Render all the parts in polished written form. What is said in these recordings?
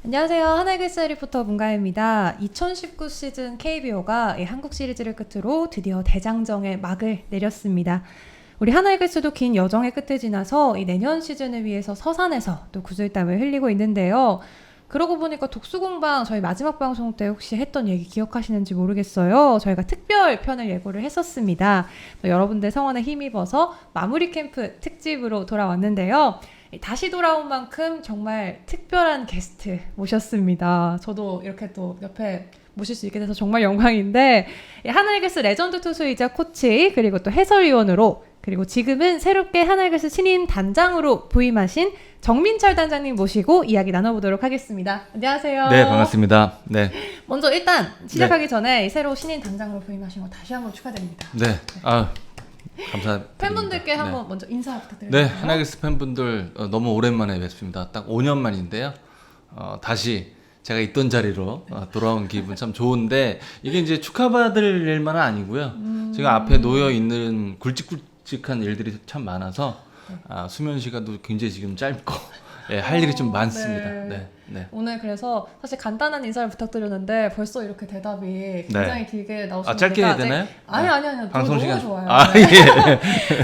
안녕하세요. 하나이글스 리포터 문가혜입니다. 2019 시즌 KBO가 한국 시리즈를 끝으로 드디어 대장정의 막을 내렸습니다. 우리 하나이글스도 긴 여정의 끝을 지나서 이 내년 시즌을 위해서 서산에서 또 구슬땀을 흘리고 있는데요. 그러고 보니까 독수공방 저희 마지막 방송 때 혹시 했던 얘기 기억하시는지 모르겠어요. 저희가 특별 편을 예고를 했었습니다. 여러분들 성원에 힘입어서 마무리 캠프 특집으로 돌아왔는데요. 다시 돌아온 만큼 정말 특별한 게스트 모셨습니다. 저도 이렇게 또 옆에 모실 수 있게 돼서 정말 영광인데, 하나이글스 레전드 투수이자 코치 그리고 또 해설위원으로, 그리고 지금은 새롭게 하나이글스 신인 단장으로 부임하신 정민철 단장님 모시고 이야기 나눠보도록 하겠습니다. 안녕하세요. 네, 반갑습니다. 네. 먼저 일단 시작하기 전에 새로 신인 단장으로 부임하신 거 다시 한번 축하드립니다. 네. 감사드립니다. 팬분들께 네. 한번 먼저 인사 부탁드립니다. 네, 하나이글스 팬분들 너무 오랜만에 뵙습니다. 딱 5년 만인데요. 다시 제가 있던 자리로 돌아온 기분 참 좋은데, 이게 이제 축하받을 일만은 아니고요. 제가 앞에 놓여 있는 굵직굵직한 일들이 참 많아서 수면 시간도 굉장히 지금 짧고 할 일이 좀 많습니다. 네. 네. 오늘 그래서 사실 간단한 인사를 부탁드렸는데 벌써 이렇게 대답이 굉장히 길게 나오시니까 짧게 해야 되나요? 아니 방송 시간 너무 좋아요. 예.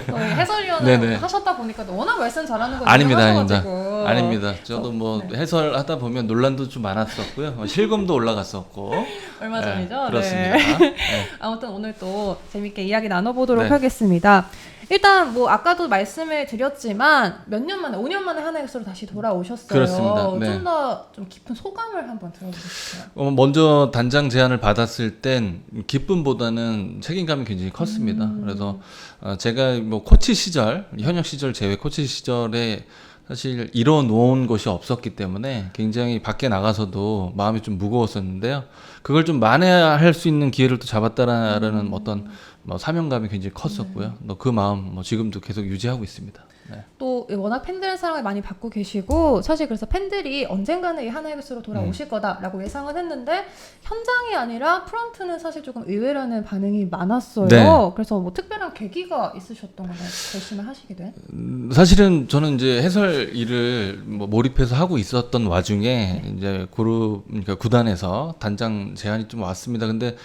저희 해설위원을 네네. 하셨다 보니까 워낙 말씀 잘하는 거 아닙니다. 저도 뭐 네. 해설하다 보면 논란도 좀 많았었고요. 실검도 올라갔었고. 얼마 전이죠? 그렇습니다. 네. 아무튼 오늘 또 재밌게 이야기 나눠보도록 네. 하겠습니다. 일단 뭐 아까도 말씀을 드렸지만 몇 년 만에 5년 만에 하나이글스로 다시 돌아오셨어요. 그렇습니다. 네. 좀 더 좀 깊은 소감을 한번 들어보실까요? 먼저 단장 제안을 받았을 땐 기쁨보다는 책임감이 굉장히 컸습니다. 그래서 제가 뭐 코치 시절, 현역 시절 제외 코치 시절에 사실 이뤄 놓은 것이 없었기 때문에 굉장히 밖에 나가서도 마음이 좀 무거웠었는데요. 그걸 좀 만회할 수 있는 기회를 또 잡았다라는 어떤 사명감이 굉장히 컸었고요. 그 마음 지금도 계속 유지하고 있습니다. 네. 또 워낙 팬들의 사랑을 많이 받고 계시고, 사실 그래서 팬들이 언젠가는 이 하나이글스로 돌아오실 거다라고 예상을 했는데 현장이 아니라 프런트는 사실 조금 의외라는 반응이 많았어요. 네. 그래서 뭐 특별한 계기가 있으셨던 건가요? 결심을 하시게 된? 사실은 저는 이제 해설 일을 몰입해서 하고 있었던 와중에 이제 그러니까 구단에서 단장 제안이 좀 왔습니다. 근데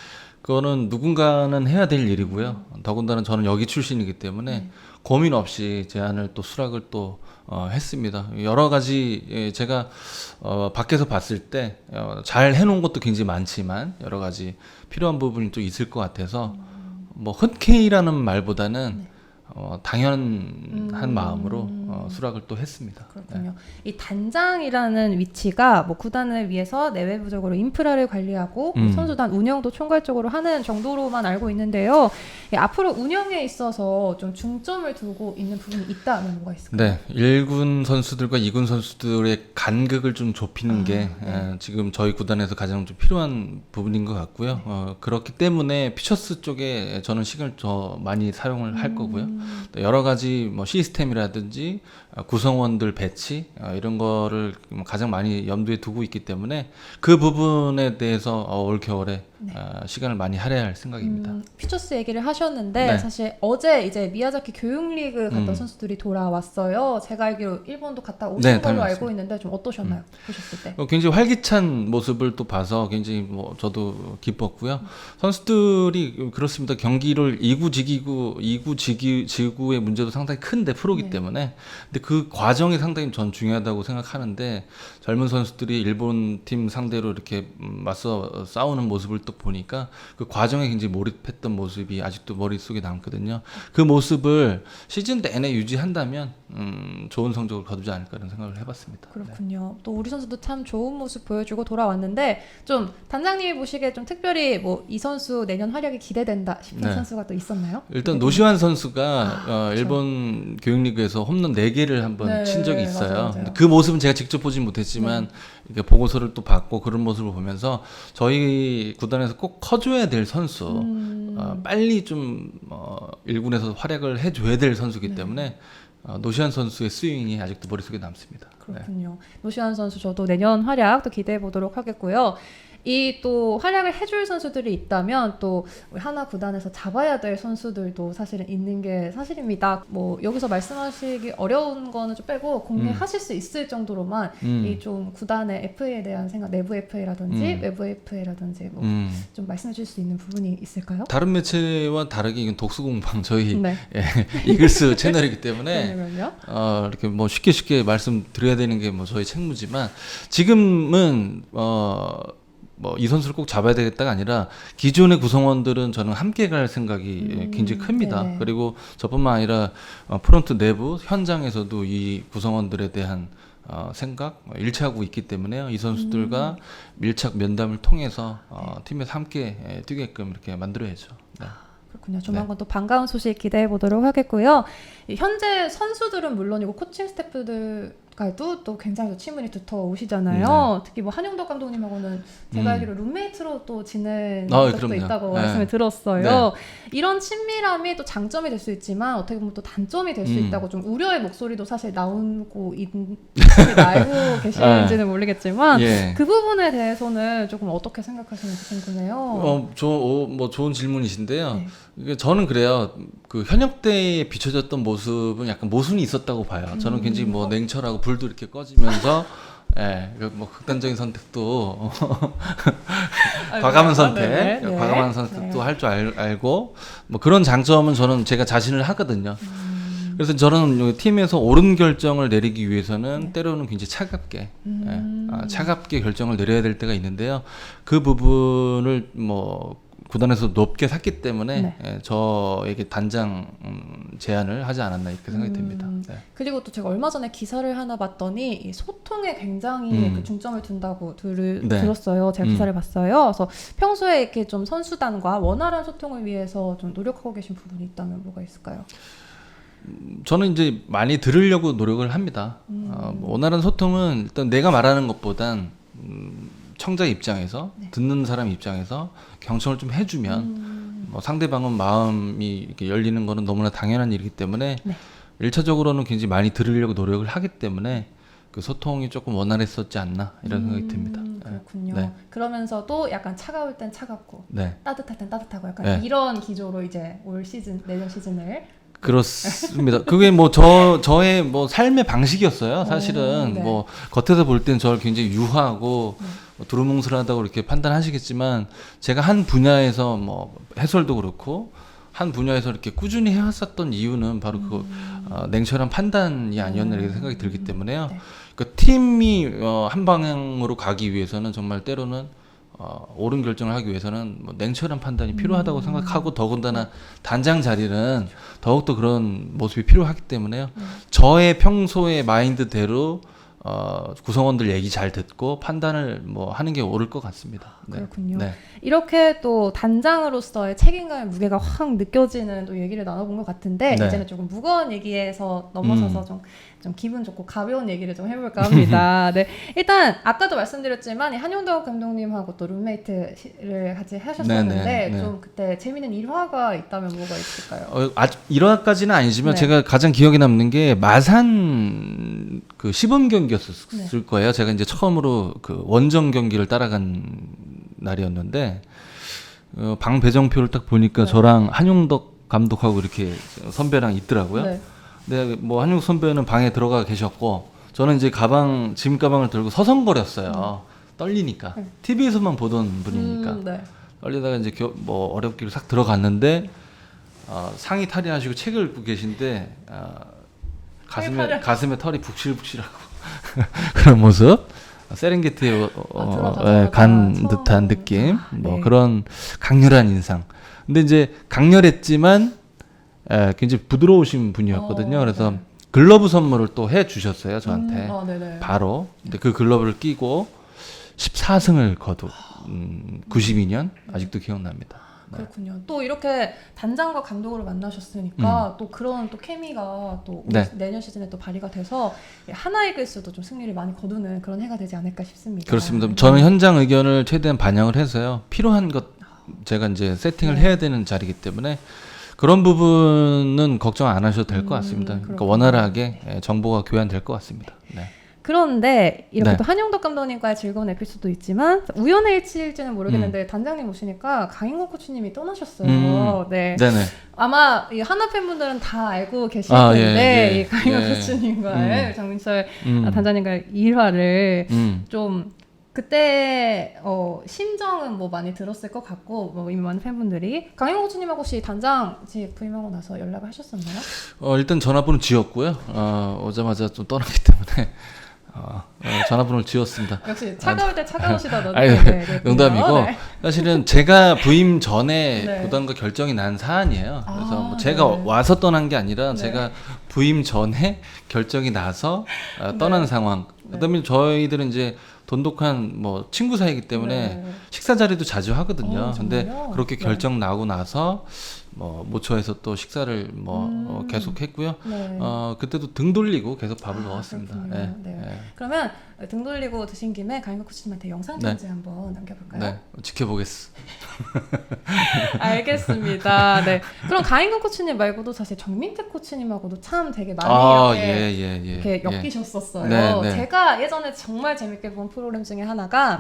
그거는 누군가는 해야 될 일이고요. 더군다나 저는 여기 출신이기 때문에 고민 없이 제안을 또 수락을 또 했습니다. 여러 가지 제가 밖에서 봤을 때 잘 해놓은 것도 굉장히 많지만 여러 가지 필요한 부분이 또 있을 것 같아서 뭐 흔쾌히라는 말보다는 당연한 마음으로 수락을 또 했습니다. 그렇군요. 이 단장이라는 위치가 뭐 구단을 위해서 내외부적으로 인프라를 관리하고 선수단 운영도 총괄적으로 하는 정도로만 알고 있는데요. 앞으로 운영에 있어서 좀 중점을 두고 있는 부분이 있다면 뭐가 있을까요? 네, 1군 선수들과 2군 선수들의 간극을 좀 좁히는 게 네. 지금 저희 구단에서 가장 좀 필요한 부분인 것 같고요. 그렇기 때문에 피처스 쪽에 저는 시간을 더 많이 사용을 할 거고요. 또 여러 가지 시스템이라든지 구성원들 배치 이런 거를 가장 많이 염두에 두고 있기 때문에 그 부분에 대해서 올 겨울에 시간을 많이 할애할 생각입니다. 퓨처스 얘기를 하셨는데 네. 사실 어제 이제 미야자키 교육리그 갔던 선수들이 돌아왔어요. 제가 알기로 일본도 갔다 오신 네, 걸로 다녀왔습니다. 알고 있는데 좀 어떠셨나요? 보셨을 때? 굉장히 활기찬 모습을 또 봐서 굉장히 저도 기뻤고요. 선수들이 그렇습니다. 경기를 2구 지구의 문제도 상당히 큰데 프로기 네. 때문에 근데 그 과정이 상당히 전 중요하다고 생각하는데 젊은 선수들이 일본 팀 상대로 이렇게 맞서 싸우는 모습을 또 보니까 그 과정에 굉장히 몰입했던 모습이 아직도 머릿속에 남거든요. 그 모습을 시즌 내내 유지한다면 좋은 성적을 거두지 않을까 이런 생각을 해봤습니다. 그렇군요. 또 우리 선수도 참 좋은 모습 보여주고 돌아왔는데 좀 단장님이 보시기에 좀 특별히 뭐 이 선수 내년 활약이 기대된다 싶은 선수가 또 있었나요? 일단 노시환 선수가 그렇죠. 일본 교육리그에서 홈런 4개를 한번 친 적이 있어요. 맞아요. 그 모습은 제가 직접 보진 못했지만 이렇게 보고서를 또 받고 그런 모습을 보면서 저희 구단에서 꼭 커줘야 될 선수, 빨리 좀 1군에서 활약을 해줘야 될 선수이기 때문에 노시환 선수의 스윙이 아직도 머릿속에 남습니다. 그렇군요. 노시환 선수 저도 내년 활약 또 기대해 보도록 하겠고요. 이 또 활약을 해줄 선수들이 있다면 또 우리 하나 구단에서 잡아야 될 선수들도 사실은 있는 게 사실입니다. 뭐 여기서 말씀하시기 어려운 거는 좀 빼고 공개하실 수 있을 정도로만 이 좀 구단의 FA에 대한 생각, 내부 FA라든지 외부 FA라든지 뭐 좀 말씀해 주실 수 있는 부분이 있을까요? 다른 매체와 다르게 이건 독수공방 저희 네. 예, 이글스 채널이기 때문에 그러면요? 이렇게 뭐 쉽게 말씀드려야 되는 게 뭐 저희 책무지만 지금은 뭐 이 선수를 꼭 잡아야 되겠다가 아니라 기존의 구성원들은 저는 함께 갈 생각이 굉장히 큽니다. 네네. 그리고 저뿐만 아니라 프론트 내부 현장에서도 이 구성원들에 대한 생각 일치하고 있기 때문에요. 이 선수들과 밀착 면담을 통해서 팀에서 함께 뛰게끔 이렇게 만들어야죠. 네. 그렇군요. 조만간 또 반가운 소식 기대해 보도록 하겠고요. 현재 선수들은 물론이고 코칭 스태프들과도 또 굉장히 친분이 두터우시잖아요. 특히 뭐 한용덕 감독님하고는 제가 알기로 룸메이트로 또 지낸 적도 그럼요. 있다고 네. 말씀을 들었어요. 이런 친밀함이 또 장점이 될 수 있지만 어떻게 보면 또 단점이 될 수 있다고 좀 우려의 목소리도 사실 나오고 알고 계시는지는 모르겠지만 예. 그 부분에 대해서는 조금 어떻게 생각하시는지 궁금해요. 좋은 질문이신데요. 네. 이게 저는 그래요. 그 현역 때에 비춰졌던 모습은 약간 모순이 있었다고 봐요. 저는 굉장히 뭐 냉철하고 불도 이렇게 꺼지면서 예, 뭐 극단적인 선택도 과감한 선택, 과감한 선택도 할 줄 알고 뭐 그런 장점은 저는 제가 자신을 하거든요. 그래서 저는 팀에서 옳은 결정을 내리기 위해서는 때로는 굉장히 차갑게 차갑게 결정을 내려야 될 때가 있는데요. 그 부분을 뭐 구단에서 높게 샀기 때문에 저에게 단장 제안을 하지 않았나 이렇게 생각이 듭니다. 네. 그리고 또 제가 얼마 전에 기사를 하나 봤더니 이 소통에 굉장히 그 중점을 둔다고 들었어요. 제가 기사를 봤어요. 그래서 평소에 이렇게 좀 선수단과 원활한 소통을 위해서 좀 노력하고 계신 부분이 있다면 뭐가 있을까요? 저는 이제 많이 들으려고 노력을 합니다. 원활한 소통은 일단 내가 말하는 것보단 청자 입장에서 듣는 사람 입장에서 경청을 좀 해주면 뭐 상대방은 마음이 이렇게 열리는 거는 너무나 당연한 일이기 때문에 1차적으로는 굉장히 많이 들으려고 노력을 하기 때문에 그 소통이 조금 원활했었지 않나 이런 생각이 듭니다. 그렇군요. 네. 그러면서도 약간 차가울 땐 차갑고 따뜻할 땐 따뜻하고 약간 이런 기조로 이제 올 시즌 내년 시즌을 그렇습니다. 그게 뭐 저의 뭐 삶의 방식이었어요. 사실은 뭐 겉에서 볼 땐 저를 굉장히 유하고 뭐 두루뭉술하다고 이렇게 판단하시겠지만 제가 한 분야에서 뭐 해설도 그렇고 한 분야에서 이렇게 꾸준히 해왔었던 이유는 바로 그 냉철한 판단이 아니었나 이렇게 생각이 들기 때문에요. 그 팀이 한 방향으로 가기 위해서는 정말 때로는 옳은 결정을 하기 위해서는 뭐 냉철한 판단이 필요하다고 생각하고 더군다나 단장 자리는 더욱더 그런 모습이 필요하기 때문에요. 저의 평소의 마인드대로 구성원들 얘기 잘 듣고 판단을 뭐 하는 게 옳을 것 같습니다. 그렇군요. 이렇게 또 단장으로서의 책임감의 무게가 확 느껴지는 또 얘기를 나눠본 것 같은데 이제는 조금 무거운 얘기에서 넘어서서 좀 기분 좋고 가벼운 얘기를 좀 해볼까 합니다. 일단 아까도 말씀드렸지만 한용덕 감독님하고 또 룸메이트를 같이 하셨었는데 좀 그때 재미있는 일화가 있다면 뭐가 있을까요? 일화까지는 아니지만 제가 가장 기억에 남는 게 마산 그 시범 경기였을 거예요. 제가 이제 처음으로 그 원정 경기를 따라간 날이었는데 방 배정표를 딱 보니까 저랑 한용덕 감독하고 이렇게 선배랑 있더라고요. 근데 뭐 한용덕 선배는 방에 들어가 계셨고 저는 이제 짐 가방을 들고 서성거렸어요. 떨리니까 TV에서만 보던 분이니까 떨리다가 이제 뭐 어렵기로 싹 들어갔는데 상의 탈의하시고 책을 읽고 계신데 가슴에 털이 북실북실하고 그런 모습. 세렝게티에 간 듯한 느낌, 뭐 그런 강렬한 인상. 근데 이제 강렬했지만 굉장히 부드러우신 분이었거든요. 그래서 글러브 선물을 또 해주셨어요 저한테. 바로. 근데 그 글러브를 끼고 14승을 거둔 92년 아직도 기억납니다. 그렇군요. 또 이렇게 단장과 감독으로 만나셨으니까 또 그런 또 케미가 또 내년 시즌에 또 발휘가 돼서 하나의 글수도 좀 승리를 많이 거두는 그런 해가 되지 않을까 싶습니다. 그렇습니다. 저는 현장 의견을 최대한 반영을 해서요. 필요한 것 제가 이제 세팅을 해야 되는 자리이기 때문에 그런 부분은 걱정 안 하셔도 될 것 같습니다. 그러니까 원활하게 정보가 교환될 것 같습니다. 그런데 이렇게 네. 또 한영덕 감독님과의 즐거운 에피소드도 있지만 우연의 일치일지는 모르겠는데 단장님 오시니까 강인권 코치님이 떠나셨어요. 네. 네네. 아마 이 하나 팬분들은 다 알고 계실 아, 텐데 예, 이 강인권 예. 코치님과의 정민철 음. 단장님과의 일화를 음. 좀 그때 심정은 뭐 많이 들었을 것 같고 뭐 이미 많은 팬분들이 강인권 코치님하고 혹시 단장직 부임하고 나서 연락을 하셨었나요? 일단 전화번호 지웠고요. 오자마자 좀 떠났기 때문에 전화번호를 지웠습니다. 역시 차가울 때 차가우시다던데. 아니, 네, 농담이고 네. 사실은 제가 부임 전에 네. 구단과 결정이 난 사안이에요. 그래서 뭐 제가 네. 와서 떠난 게 아니라 네. 제가 부임 전에 결정이 나서 떠난 네. 상황. 네. 그다음에 저희들은 이제 돈독한 뭐 친구 사이기 때문에 네. 식사 자리도 자주 하거든요. 근데 정말요? 그렇게 네. 결정 나고 나서 뭐 모처에서 또 식사를 뭐 계속 했고요. 네. 그때도 등 돌리고 계속 밥을 먹었습니다. 그렇군요. 예, 네. 예. 그러면 등 돌리고 드신 김에 강인권 코치님한테 영상 편지 한번 남겨볼까요? 네, 지켜보겠습니다. 알겠습니다. 네. 그럼 강인권 코치님 말고도 사실 정민태 코치님하고도 참 되게 많이 이렇게 엮이셨었어요. 네, 네. 제가 예전에 정말 재밌게 본 프로그램 중에 하나가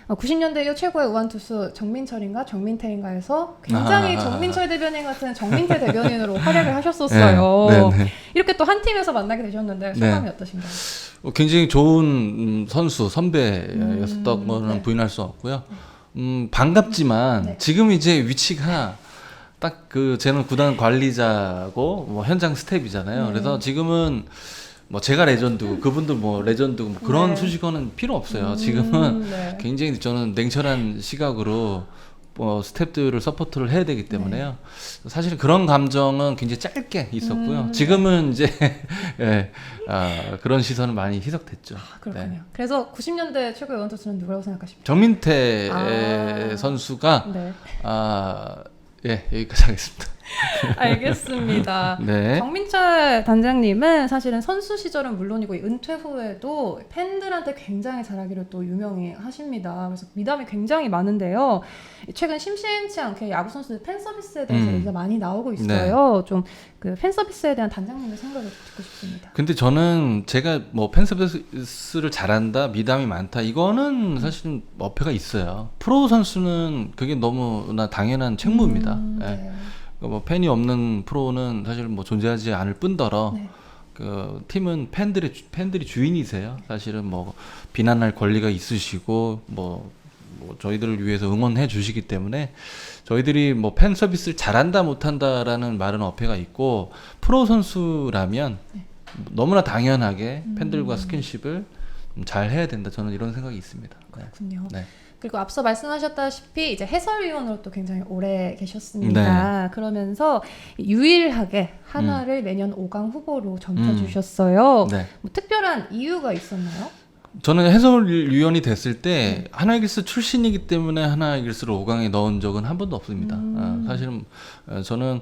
90년대 이후 최고의 우완투수 정민철인가 정민태인가에서 굉장히 정민철 대변인 같은 정민태 대변인으로 활약을 하셨었어요. 네, 네. 이렇게 또 한 팀에서 만나게 되셨는데 소감이 어떠신가요? 굉장히 좋은 선수 선배였었던 거는 네. 부인할 수 없고요. 반갑지만 네. 지금 이제 위치가 딱 저는 구단 관리자고 뭐 현장 스텝이잖아요. 네. 그래서 지금은 뭐 제가 레전드고 그분도 뭐 레전드고 뭐 그런 네. 수식어는 필요 없어요. 지금은 네. 굉장히 저는 냉철한 시각으로 스태프들을 서포트를 해야 되기 때문에요. 사실 그런 감정은 굉장히 짧게 있었고요. 지금은 이제 예, 그런 시선은 많이 희석됐죠. 그렇군요. 네. 그래서 90년대 최고의 원투수는 누구라고 생각하십니까? 정민태 선수가 네. 예, 여기까지 하겠습니다. 알겠습니다. 네. 정민철 단장님은 사실은 선수 시절은 물론이고 은퇴 후에도 팬들한테 굉장히 잘하기로 또 유명히 하십니다. 그래서 미담이 굉장히 많은데요. 최근 심심치 않게 야구 선수들 팬 서비스에 대해서 얘기가 많이 나오고 있어요. 좀 그 팬 서비스에 대한 단장님의 생각을 듣고 싶습니다. 근데 저는 제가 뭐 팬서비스를 잘한다, 미담이 많다, 이거는 사실은 어폐가 있어요. 프로 선수는 그게 너무나 당연한 책무입니다. 예. 네. 뭐 팬이 없는 프로는 사실 뭐 존재하지 않을 뿐더러 네. 그 팀은 팬들이 주인이세요. 사실은 뭐 비난할 권리가 있으시고 뭐 저희들을 위해서 응원해 주시기 때문에 저희들이 뭐 팬 서비스를 잘한다 못한다라는 말은 어폐가 있고 프로 선수라면 너무나 당연하게 팬들과 스킨십을 잘 해야 된다. 저는 이런 생각이 있습니다. 네. 그렇군요. 네. 그리고 앞서 말씀하셨다시피 이제 해설위원으로 또 굉장히 오래 계셨습니다. 그러면서 유일하게 한화를 매년 5강 후보로 점쳐주셨어요. 네. 뭐 특별한 이유가 있었나요? 저는 해설위원이 됐을 때 하나이글스 출신이기 때문에 하나이글스를 5강에 넣은 적은 한 번도 없습니다. 사실은 저는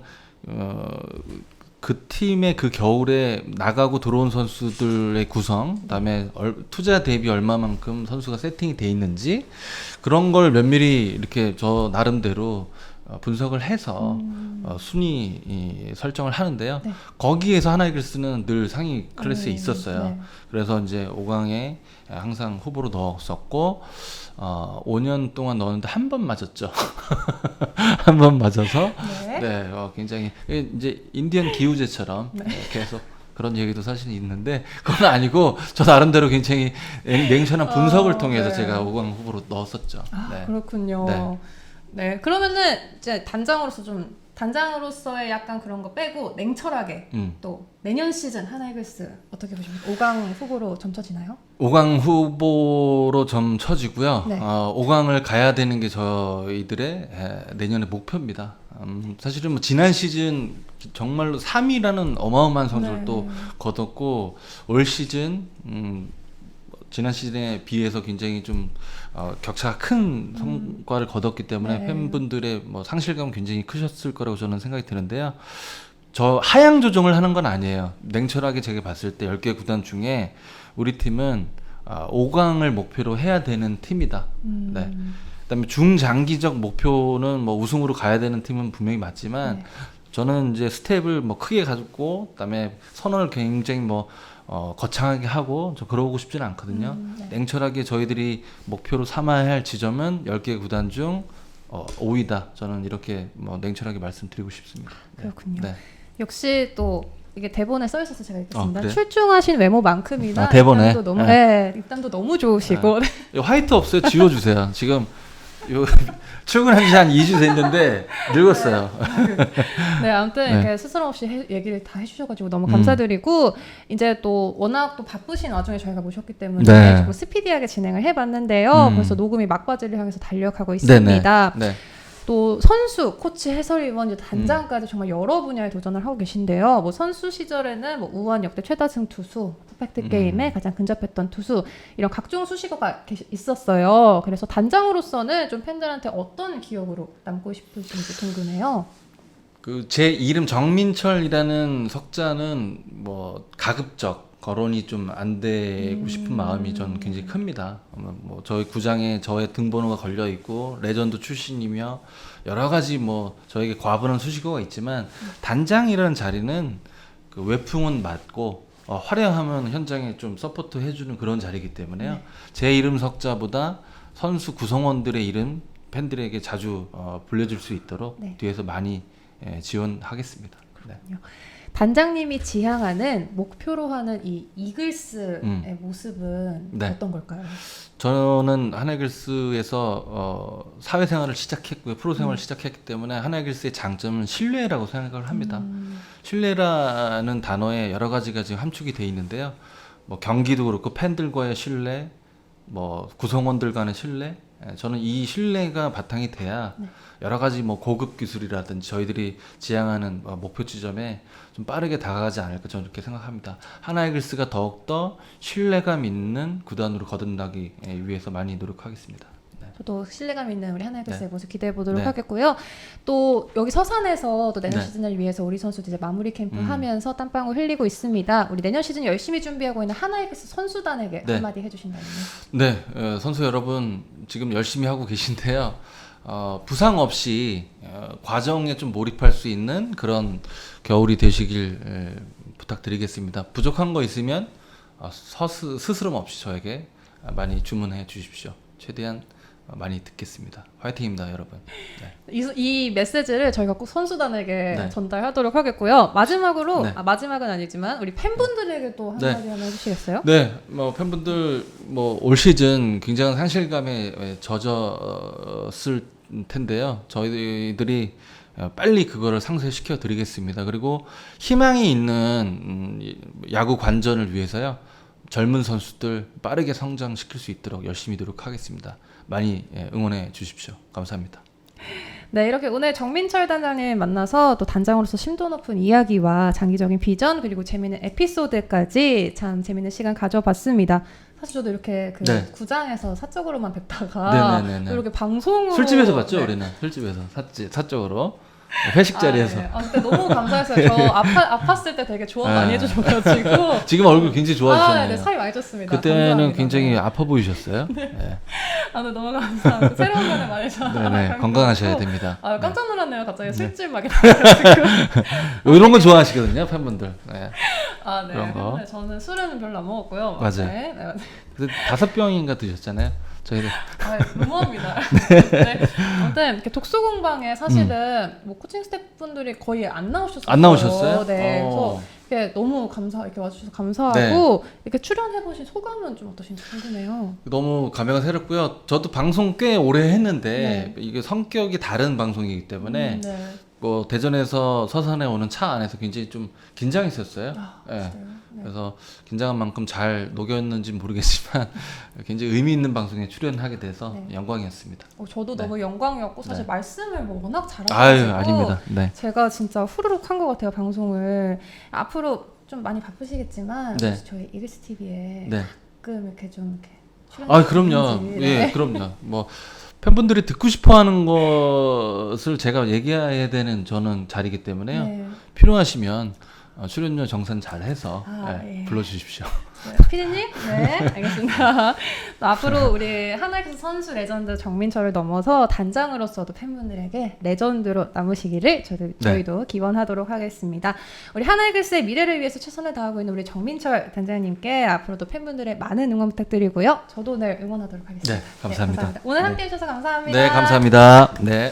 그 팀의 그 겨울에 나가고 들어온 선수들의 구성, 그다음에 투자 대비 얼마만큼 선수가 세팅이 돼 있는지 그런 걸 면밀히 이렇게 저 나름대로 분석을 해서 순위 설정을 하는데요. 네. 거기에서 하나이글스는 늘 상위 클래스에 있었어요. 네. 그래서 이제 5강에 항상 후보로 넣었었고 5년 동안 넣었는데 한 번 맞았죠. 한 번 맞아서 네. 굉장히 이제 인디언 기우제처럼 계속 그런 얘기도 사실 있는데 그건 아니고 저 나름대로 굉장히 냉철한 분석을 통해서 네. 제가 5강 후보로 넣었었죠. 네. 그렇군요. 네. 네, 그러면은 이제 단장으로서의 약간 그런 거 빼고 냉철하게 또 내년 시즌 하나이글스 어떻게 보십니까? 5강 후보로 점쳐지나요? 5강 후보로 점쳐지고요. 네. 5강을 가야 되는 게 저희들의 내년의 목표입니다. 사실은 뭐 지난 시즌 정말로 3위라는 어마어마한 성적을 네. 또 거뒀고 올 시즌 지난 시즌에 비해서 굉장히 좀 격차가 큰 성과를 거뒀기 때문에 네. 팬분들의 뭐 상실감은 굉장히 크셨을 거라고 저는 생각이 드는데요. 저 하향 조정을 하는 건 아니에요. 냉철하게 제가 봤을 때 10개 구단 중에 우리 팀은 5강을 목표로 해야 되는 팀이다. 네. 그다음에 중장기적 목표는 뭐 우승으로 가야 되는 팀은 분명히 맞지만 저는 이제 스텝을 뭐 크게 가지고 그다음에 선언을 굉장히 뭐 거창하게 하고 저 그러고 싶지는 않거든요. 네. 냉철하게 저희들이 목표로 삼아야 할 지점은 10개 구단 중 5위다. 저는 이렇게 뭐 냉철하게 말씀드리고 싶습니다. 네. 그렇군요. 네. 역시 또 이게 대본에 써 있어서 제가 읽겠습니다. 그래요? 출중하신 외모만큼이나 대본에? 입담도 너무, 입담도 너무 좋으시고 이거 화이트 없어요? 지워주세요. 지금 요 출근한 지 한 2주 됐는데 늙었어요. 네, 아무튼 네. 이렇게 스스럼 없이 얘기를 다 해주셔가지고 너무 감사드리고 이제 또 워낙 또 바쁘신 와중에 저희가 모셨기 때문에 네. 조금 스피디하게 진행을 해봤는데요. 벌써 녹음이 막바지를 향해서 달려가고 있습니다. 네. 또 선수, 코치, 해설위원, 이제 단장까지 정말 여러 분야에 도전을 하고 계신데요. 뭐 선수 시절에는 뭐 우한 역대 최다승 투수, 퍼펙트 게임에 가장 근접했던 투수 이런 각종 수식어가 있었어요. 그래서 단장으로서는 좀 팬들한테 어떤 기억으로 남고 싶으신지 궁금해요. 그 제 이름 정민철이라는 석자는 뭐 가급적 거론이 좀 안 되고 싶은 마음이 전 굉장히 큽니다. 뭐 저희 구장에 저의 등번호가 걸려 있고 레전드 출신이며 여러 가지 뭐 저에게 과분한 수식어가 있지만 단장이라는 자리는 그 외풍은 맞고 화려하면 현장에 좀 서포트 해주는 그런 자리이기 때문에요. 네. 제 이름 석자보다 선수 구성원들의 이름 팬들에게 자주 불려줄 수 있도록 네. 뒤에서 많이 지원하겠습니다. 네. 단장님이 지향하는 목표로 하는 이 이글스의 모습은 네. 어떤 걸까요? 저는 하나이글스에서 사회생활을 시작했고요. 프로생활을 시작했기 때문에 하나이글스의 장점은 신뢰라고 생각을 합니다. 신뢰라는 단어에 여러 가지가 지금 함축이 돼 있는데요. 뭐 경기도 그렇고 팬들과의 신뢰, 뭐 구성원들 간의 신뢰, 저는 이 신뢰가 바탕이 돼야 여러 가지 뭐 고급 기술이라든지 저희들이 지향하는 목표 지점에 좀 빠르게 다가가지 않을까 저는 이렇게 생각합니다. 하나이글스가 더욱더 신뢰감 있는 구단으로 거듭나기 위해서 많이 노력하겠습니다. 네. 저도 신뢰감 있는 우리 하나이글스의 네. 모습 기대해 보도록 네. 하겠고요. 또 여기 서산에서 또 내년 네. 시즌을 위해서 우리 선수들 이제 마무리 캠프 하면서 땀방울 흘리고 있습니다. 우리 내년 시즌 열심히 준비하고 있는 하나이글스 선수단에게 네. 한마디 해주신다면요. 네, 선수 여러분 지금 열심히 하고 계신데요. 부상 없이 과정에 좀 몰입할 수 있는 그런 겨울이 되시길 부탁드리겠습니다. 부족한 거 있으면 스스럼 없이 저에게 많이 주문해 주십시오. 최대한 많이 듣겠습니다. 화이팅입니다, 여러분. 네. 이 메시지를 저희가 꼭 선수단에게 네. 전달하도록 하겠고요. 마지막으로 네. 마지막은 아니지만 우리 팬분들에게 또 한마디 한번 해주시겠어요? 네, 뭐 팬분들 뭐 올 시즌 굉장한 상실감에 젖었을 텐데요. 저희들이 빨리 그거를 상쇄시켜 드리겠습니다. 그리고 희망이 있는 야구 관전을 위해서요. 젊은 선수들 빠르게 성장시킬 수 있도록 열심히 노력하겠습니다. 많이 응원해 주십시오. 감사합니다. 네, 이렇게 오늘 정민철 단장님 만나서 또 단장으로서 심도 높은 이야기와 장기적인 비전 그리고 재미있는 에피소드까지 참 재미있는 시간 가져봤습니다. 사실 저도 이렇게 그 네. 구장에서 사적으로만 뵙다가 네네네네. 이렇게 방송으로 술집에서 봤죠, 네. 우리는 술집에서 사적으로 회식 자리에서. 네. 그때 너무 감사했어요. 저 아팠을 때 되게 조언 많이 해주셔가지고 지금 얼굴 굉장히 좋아지셨네요. 네, 살이 많이 쪘습니다. 그때는 감사합니다. 굉장히 네. 아파 보이셨어요. 네. 네, 너무 감사합니다. 새로운 면에 많이 네네, 건강하셔야 됩니다. 깜짝 놀랐네요. 갑자기 술집 막 이래가지고. 이런 거 좋아하시거든요, 팬분들. 네. 네. 그런 거. 근데 저는 술은 별로 안 먹었고요. 맞아요. 네. 그래서 5병인가 드셨잖아요. 저희들. 무모합니다. 네. 아무튼 이렇게 독서 공방에 사실은 뭐 코칭 스태프분들이 거의 안 나오셨어요. 안 나오셨어요? 네. 그래서 이렇게 너무 이렇게 와주셔서 감사하고 이렇게 출연해보신 소감은 좀 어떠신지 궁금해요. 너무 감회가 새롭고요. 저도 방송 꽤 오래 했는데 이게 성격이 다른 방송이기 때문에 네. 뭐 대전에서 서산에 오는 차 안에서 굉장히 좀 긴장했었어요. 네. 네. 그래서 긴장한 만큼 잘 녹였는지 모르겠지만 굉장히 의미 있는 방송에 출연하게 돼서 영광이었습니다. 저도 너무 영광이었고 사실 말씀을 뭐 워낙 잘하셔서 아유, 아닙니다. 네. 제가 진짜 후루룩 한 것 같아요 방송을. 앞으로 좀 많이 바쁘시겠지만 네. 혹시 저희 이글스 TV에 네. 가끔 이렇게 좀 이렇게 그럼요. 출연해주시는지. 예, 그럼요. 뭐 팬분들이 듣고 싶어하는 것을 제가 얘기해야 되는 저는 자리이기 때문에요. 네. 필요하시면 출연료 정산 잘 해서 예. 불러주십시오. 네, 피디님? 네, 알겠습니다. 앞으로 우리 하나이글스 선수 레전드 정민철을 넘어서 단장으로서도 팬분들에게 레전드로 남으시기를 저희도 기원하도록 하겠습니다. 우리 하나이글스의 미래를 위해서 최선을 다하고 있는 우리 정민철 단장님께 앞으로도 팬분들의 많은 응원 부탁드리고요. 저도 오늘 응원하도록 하겠습니다. 네, 감사합니다. 오늘 함께해 주셔서 감사합니다. 네, 감사합니다. 네.